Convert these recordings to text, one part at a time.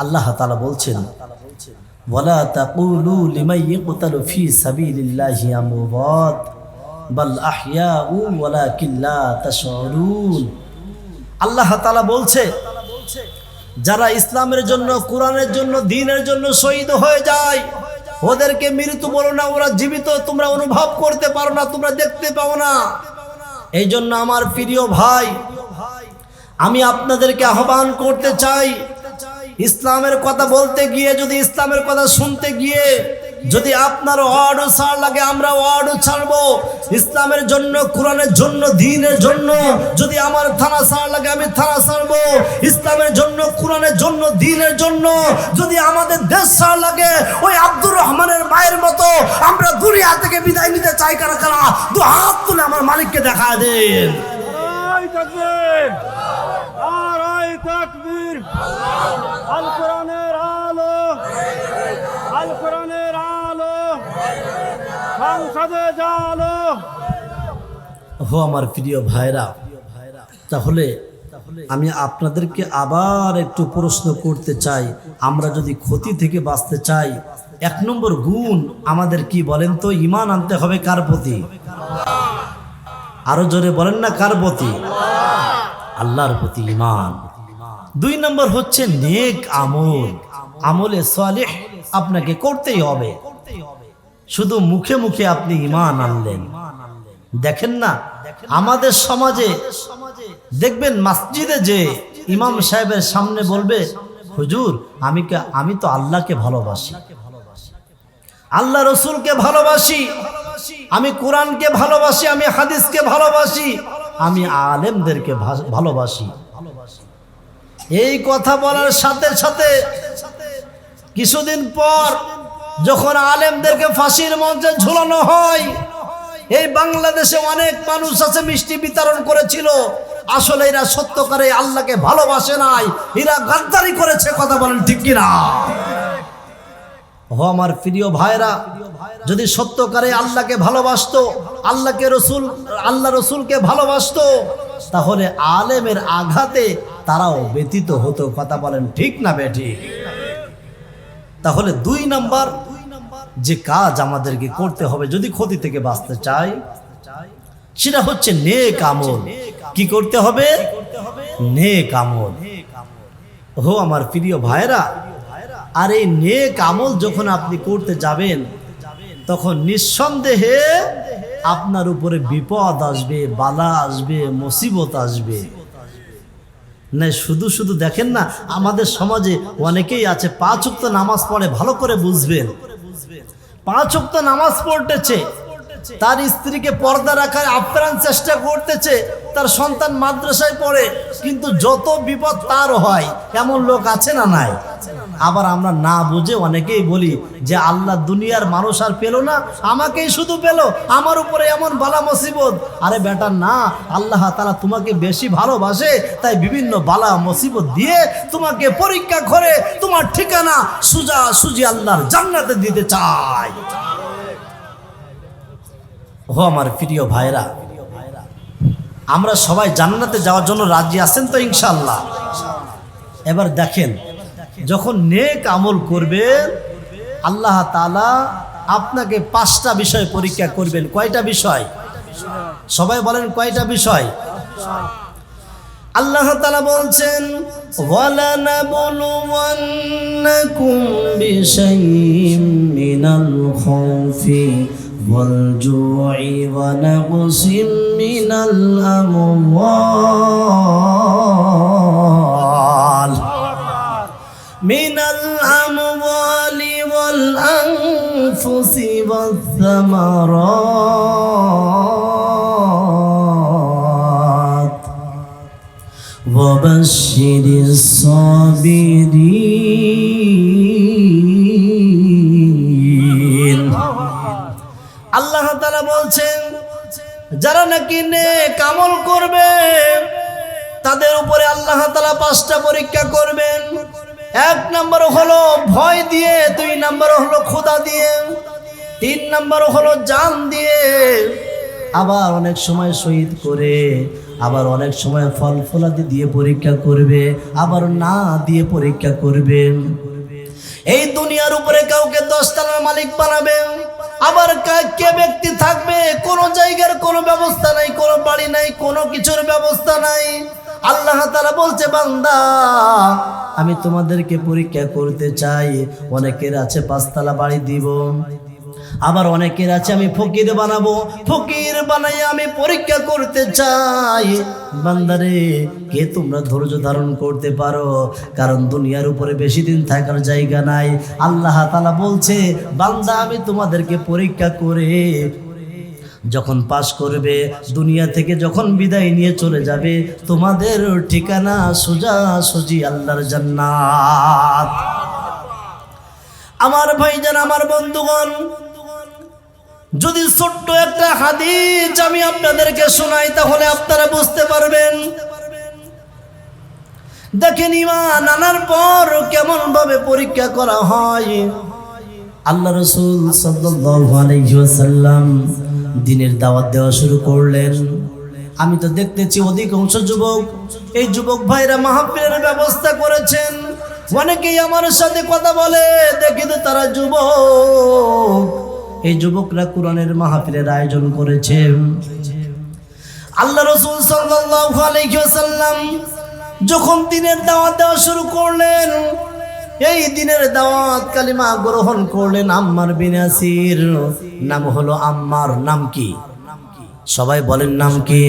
আল্লাহ তাআলা বলছেন, ওয়ালা তাকুলু লিমান ইয়াকতালু ফি সাবিলিল্লাহি আমওয়াত বাল আহইয়াউ ওয়ালাকিন লা তাশউরুন। আল্লাহ তাআলা বলছে, যারা ইসলামের জন্য, কোরআনের জন্য, দ্বীনের জন্য শহীদ হয়ে যায় ওদেরকে মৃত্যু বলো না, ওরা জীবিত, তোমরা অনুভব করতে পারো না, তোমরা দেখতে পাও না। এই জন্য আমার প্রিয় ভাই, আমি আপনাদেরকে আহ্বান করতে চাই, ইসলামের কথা বলতে গিয়ে, যদি ইসলামের কথা শুনতে গিয়ে যদি আপনার ওয়ার্ডও ছাড় লাগে, আমরা ওয়ার্ডও ছাড়বো। ইসলামের জন্য, কোরআনের জন্য, দ্বীনের জন্য যদি আমার থানা ছাড় লাগে, আমি থানা ছাড়বো। ইসলামের জন্য, কোরআনের জন্য, দ্বীনের জন্য যদি আমাদের দেশ ছাড় লাগে, ওই আব্দুর রহমানের মায়ের মতো আমরা দুনিয়া থেকে বিদায় নিতে চাই। কারা কারা দু হাত তুলে আমার মালিককে দেখা দেন। তাকবীর, আল কোরআনের আলো, আল কোরআনের আলো, সংসদে জালো। ও আমার প্রিয় ভাইরা, তাহলে আমি আপনাদেরকে আবার একটু প্রশ্ন করতে চাই, আমরা যদি ক্ষতি থেকে বাঁচতে চাই, 1 নম্বর গুণ আমাদের কি বলেন তো? ঈমান আনতে হবে কার প্রতি? আরো জোরে বলেন না, কার প্রতি? আল্লাহর প্রতি ঈমান। 2 নম্বর হচ্ছে নেক আমল, আমলে সালেহ আপনাকে করতেই হবে। শুধু মুখে মুখে আপনি ঈমান আনলেন, দেখেন না আমাদের সমাজে দেখবেন মসজিদে যে ইমাম সাহেবের সামনে বলবে, হুজুর আমি তো আল্লাহকে ভালোবাসি, আল্লাহ রসুলকে ভালোবাসি, আমি কোরআনকে ভালোবাসি, আমি হাদিসকে ভালোবাসি, আমি আলেমদেরকে ভালোবাসি। এই কথা বলার সাথে সাথে কিছুদিন পর যখন আলেমদেরকে ফাঁসির মঞ্চে ঝুলানো হয়, এই বাংলাদেশে অনেক মানুষ আছে মিষ্টি বিতরণ করেছিল, আসলে এরা সত্যকারে আল্লাহকে ভালোবাসে নাই, এরা গাদ্দারি করেছে। কথা বলেন ঠিক কিনা? ও আমার প্রিয় ভাইরা, যদি সত্যকারে আল্লাহকে ভালোবাসতো, আল্লাহ রসুলকে ভালোবাসতো, তাহলে আলেমের আঘাতে তারাও ব্যতীত হতো। কথা বলেন ঠিক না বেঠিক? তাহলে 2 নম্বর যে কাজ আমাদেরকে করতে হবে যদি ক্ষতি থেকে বাঁচতে চাই, সেটা হচ্ছে নেক আমল। কি করতে হবে? নেক আমল। ও আমার প্রিয় ভাইরা, আর এই নেক আমল যখন আপনি করতে যাবেন, তখন নিঃসন্দেহে আপনার উপরে বিপদ আসবে, বালা আসবে, মুসিবত আসবে। না শুধু শুধু দেখেন না, আমাদের সমাজে অনেকেই আছে 5 ওয়াক্ত নামাজ পড়ে, ভালো করে বুঝবেন, 5 ওয়াক্ত নামাজ পড়তেছে, তার স্ত্রীকে পর্দা রাখার আপ্রাণ চেষ্টা করতেছে, তার সন্তান মাদ্রাসায় পড়ে, কিন্তু যত বিপদ তার হয়, এমন লোক আছে না নাই? আবার আমরা না বুঝে অনেকেই বলি যে আল্লাহ দুনিয়ার মানুষ আর পেল না, আমাকেই শুধু পেল, আমার উপরে এমন বালা মুসিবত। আরে বেটা না, আল্লাহ তাআলা তোমাকে বেশি ভালোবাসে, তাই বিভিন্ন বালা মুসিবত দিয়ে তোমাকে পরীক্ষা করে তোমার ঠিকানা সুজি আল্লাহর জান্নাতে দিতে চায়। ও আমার প্রিয় ভাইরা, আমরা সবাই জান্নাতে যাওয়ার জন্য রাজি আছেন তো ইনশাআল্লাহ? এবার দেখেন, যখন নেক আমল করবেন, আল্লাহ তাআলা আপনাকে 5টা বিষয় পরীক্ষা করবেন। কয়টা বিষয়? সবাই বলেন কয়টা বিষয়? আল্লাহ তাআলা বলছেন, ওয়ালানাবলুওয়ান্নাকুম বিশাইইম মিনাল খাউফি ওয়াল জু'i ওয়া নাকসিম মিনাল আমওয়াল মিনাল আমওয়ালি ওয়াল আনফুসি ওয়াস সামারাত ওয়া বাশশিরিস সাবিরিন। আল্লাহ তাআলা বলছেন, যারা নাকি নেক আমল করবে তাদের উপরে আল্লাহ তাআলা 5টা পরীক্ষা করবেন। 1 নম্বর হলো ভয় দিয়ে, 2 নম্বর হলো ক্ষুধা দিয়ে, 3 নম্বর হলো জান দিয়ে, আবার অনেক সময় শহীদ করে, আবার অনেক সময় ফল ফলাদি দিয়ে পরীক্ষা করবে, আবার না দিয়ে পরীক্ষা করবে। এই দুনিয়ার উপরে কাউকে 10 তলার মালিক বানাবে, আবার কে ব্যক্তি থাকবে, কোনো জায়গার কোনো ব্যবস্থা নাই, কোনো বাড়ি নাই, কোনো কিছুর ব্যবস্থা নাই। আল্লাহ তাআলা বলছে, বান্দা আমি তোমাদেরকে পরীক্ষা করতে চাই। অনেকের আছে 5 তলা বাড়ি দিব, আবার অনেকের আছে আমি ফকির বানাবো, ফকির বানাই আমি পরীক্ষা করতে চাই। বান্দারে, কে তোমরা ধৈর্য ধারণ করতে পারো? কারণ দুনিয়ার উপরে বেশি দিন থাকার জায়গা নাই। আল্লাহ তাআলা বলছে, বান্দা আমি তোমাদেরকে পরীক্ষা করে যখন পাশ করবে, দুনিয়া থেকে যখন বিদায় নিয়ে চলে যাবে, তোমাদের ঠিকানা সোজাসুজি আল্লাহর জান্নাত। আমার ভাইজান, আমার বন্ধুগণ, যদি ছোট্ট একটা হাদিস আমি আপনাদেরকে শোনাই তাহলে আপনারা বুঝতে পারবেন। দেখেন, ঈমান আনার পর কেমন ভাবে পরীক্ষা করা হয়। আল্লাহ রাসূল সাল্লাল্লাহু আলাইহি ওয়াসাল্লাম দ্বীনের দাওয়াত দেওয়া শুরু করলেন। আমি তো দেখতেছি অধিকাংশ যুবক, এই যুবক ভাইরা মাহফিলের ব্যবস্থা করেছেন। অনেকেই আমার সাথে কথা বলে, দেখি তো তারা যুবক। এই যুবকরা কোরআনের মাহফিলের আয়োজন করেছে। আল্লাহ রাসূল সাল্লাল্লাহু আলাইহি ওয়াসাল্লাম যখন দ্বীনের দাওয়াত দেওয়া শুরু করলেন, এই দ্বীনের দাওয়াত কালিমা গ্রহণ করলেন আম্মার বিন ইয়াসির। নাম হলো আম্মার। নাম কি? সবাই বলেন নাম কি?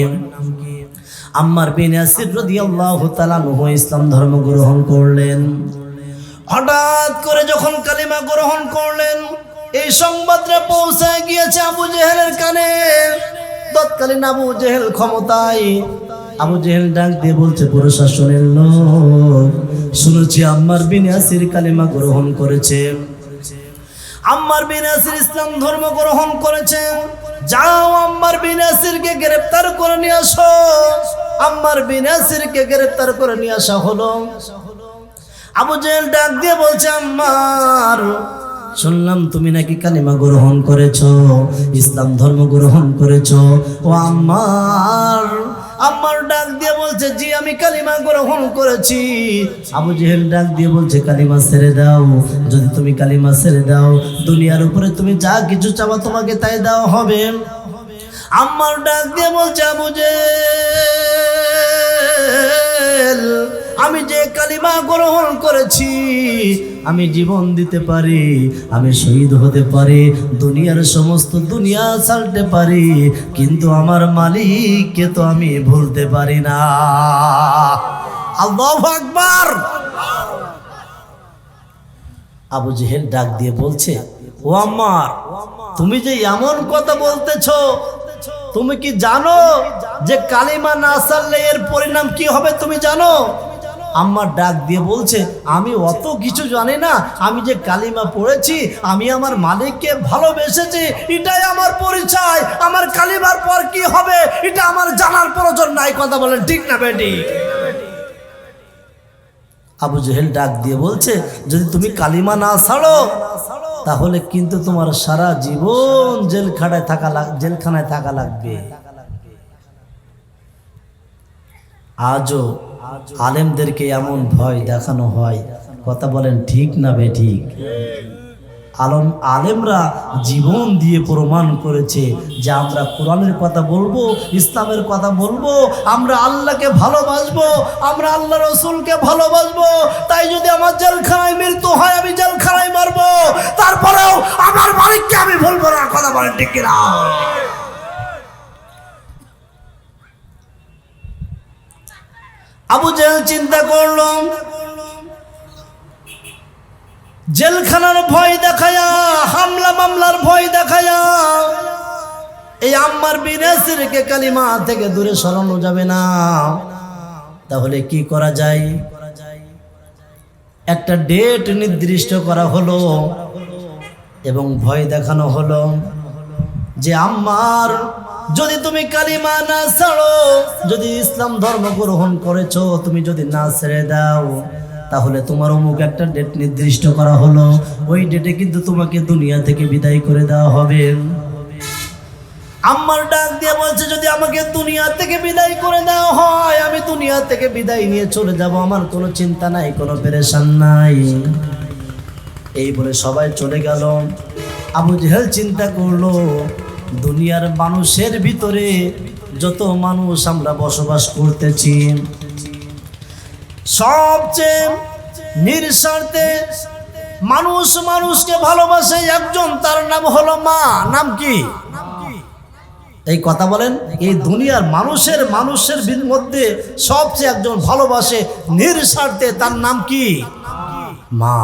আম্মার বিন ইয়াসির রাদিয়াল্লাহু তাআলা আনহু ইসলাম ধর্ম গ্রহণ করলেন। হঠাৎ করে যখন কালিমা গ্রহণ করলেন, এই সংবাদটা পৌঁছায় গিয়েছে আবু জেহেলের কানে। তৎকালীন আবু জেহেল ক্ষমতায়। আবু জেহেল ডাক দিয়ে বলছে, প্রশাসনের লোক, শুনেছি আম্মার বিন ইয়াসির কালিমা গ্রহণ করেছে, আম্মার বিন ইয়াসির ইসলাম ধর্ম গ্রহণ করেছে। যাও আম্মার বিন ইয়াসিরকে গ্রেফতার করে নিয়ে আসো। আম্মার বিন ইয়াসিরকে গ্রেফতার করে নিয়ে আসা হলো। আবু জেহেল ডাক দিয়ে বলছে, আম্মার, শুনলাম তুমি নাকি কালিমা গ্রহণ করেছো, ইসলাম ধর্ম গ্রহণ করেছো। ও আম্মার। আম্মার ডাক দিয়ে বলছে, জি আমি কালিমা গ্রহণ করেছি। আবু জেহেল ডাক দিয়ে বলছে, কালিমা ছেড়ে দাও। যদি তুমি কালিমা ছেড়ে দাও, দুনিয়ার উপরে তুমি যা কিছু চাবা তোমাকে তাই দেওয়া হবে। আম্মার ডাক দিয়ে বলছে, আবু জেহেল, আমি যে কালিমা গ্রহণ করেছি, আমি জীবন দিতে পারি, আমি শহীদ হতে পারি, দুনিয়ার সমস্ত দুনিয়া ছাড়তে পারি, কিন্তু আমার মালিককে তো আমি ভুলতে পারি না। আল্লাহু আকবার। আবু জেহেল ডাক দিয়ে বলছে, ও আম্মার, তুমি যে এমন কথা বলতেছো, তুমি কি জানো যে কালিমা না ছাড়লে এর পরিণাম কি হবে? তুমি জানো? আম্মার ডাক দিয়ে বলছে, আমি অত কিছু জানি না, আমি যে কালিমা পড়েছি, আমি আমার মালিককে ভালোবেসেছি, এটাই আমার পরিচয়। আমার কালিমার পর কি হবে এটা আমার জানার প্রয়োজন নাই। কথা বলেন ঠিক না বেটি? আবু জেহেল ডাক দিয়ে বলছে, যদি তুমি কালিমা না ছাড়ো তাহলে কিন্তু তোমার সারা জীবন জেলখানায় থাকা লাগবে। আজও আলেমদেরকে এমন ভয় দেখানো হয়। কথা বলেন ঠিক না বেঠিক? আলেমরা জীবন দিয়ে প্রমাণ করেছে যে আমরা কোরআনের কথা বলবো, ইসলামের কথা বলবো, আমরা আল্লাহকে ভালোবাসবো, আমরা আল্লাহ রসুলকে ভালোবাসবো। তাই যদি আমার জেলখানায় মৃত্যু হয়, আমি জেলখানায় মারবো, তারপরেও আমার মালিককে আমি ভুলবো না। কথা বলেন ঠিক না? আবু জেহেল চিন্তা করল, জেলখানার ভয় দেখায়া, হামলা মামলার ভয় দেখায়া এই আম্মার বিন ইয়াসিরকে কালিমা থেকে দূরে সরানো যাবে না। তাহলে কি করা যায়? একটা ডেট নির্দিষ্ট করা হলো এবং ভয় দেখানো হলো যে আম্মার, যদি তুমি কালিমা না ছাড়ো, যদি ইসলাম ধর্ম গ্রহণ করেছো, তুমি যদি না ছেড়ে দাও, তাহলে তোমার অমুক একটা ডেট নির্দিষ্ট করা হলো, ওই ডেটে কিন্তু তোমাকে দুনিয়া থেকে বিদায় করে দেওয়া হবে। আম্মার ডাক দিয়ে বলছে, যদি আমাকে দুনিয়া থেকে বিদায় করে দেওয়া হয়, আমি দুনিয়া থেকে বিদায় নিয়ে চলে যাব, আমার কোনো চিন্তা নাই, কোনো পেরেশান নাই। এই বলে সবাই চলে গেল। আবু জেহেল চিন্তা করলো, দুনিয়ার মানুষের ভিতরে যত মানুষ আমরা বসবাস করতেছি, সবচেয়ে নিঃস্বার্থে মানুষ মানুষকে ভালোবাসে একজন, তার নাম হলো মা। নাম কি? এই কথা বলেন, এই দুনিয়ার মানুষের মধ্যে সবচেয়ে একজন ভালোবাসে নিঃস্বার্থে, তার নাম কি? মা।